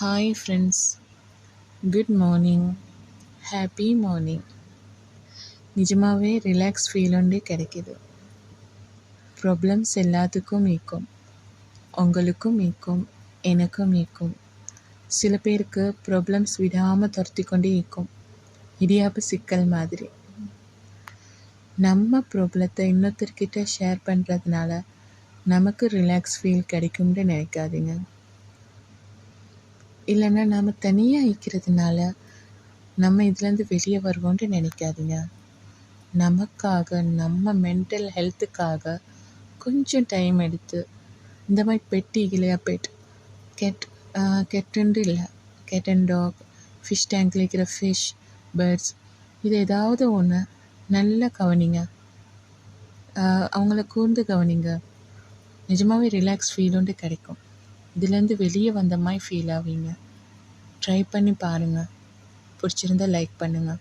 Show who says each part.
Speaker 1: Hi friends, good morning, happy morning. நிஜமாவே relax feel ஒன்று கிடைக்கிது. ப்ராப்ளம்ஸ் எல்லாத்துக்கும் ஈக்கும், உங்களுக்கும் ஈக்கும், எனக்கும் ஈக்கும். சில பேருக்கு ப்ராப்ளம்ஸ் விடாமல் துரத்தி கொண்டே ஈக்கும், இடியாப்பு சிக்கல் மாதிரி. நம்ம ப்ராப்ளத்தை இன்னொருத்தர்கிட்ட ஷேர் பண்ணுறதுனால நமக்கு ரிலாக்ஸ் ஃபீல் கிடைக்கும்னு நினைக்காதீங்க. இல்லைன்னா நாம் தனியாக ஈக்கிறதுனால நம்ம இதுலேருந்து வெளியே வருவோன்ட்டு நினைக்காதீங்க. நமக்காக, நம்ம மென்டல் ஹெல்த்துக்காக கொஞ்சம் டைம் எடுத்து இந்த மாதிரி பெட்டி இல்லையா, கெட்டுண்டு இல்லை, கெட் அண்ட் டாக், ஃபிஷ் டேங்கில் இருக்கிற ஃபிஷ், பேர்ட்ஸ், இது ஏதாவது ஒன்று நல்லா கவனிங்க. அவங்கள கூர்ந்து கவனிங்க. நிஜமாகவே ரிலாக்ஸ் ஃபீல் ஒன்று கிடைக்கும். இதுலேருந்து வெளியே வந்த மாதிரி ஃபீல் ஆவீங்க. ட்ரை பண்ணி பாருங்கள். பிடிச்சிருந்தா லைக் பண்ணுங்கள்.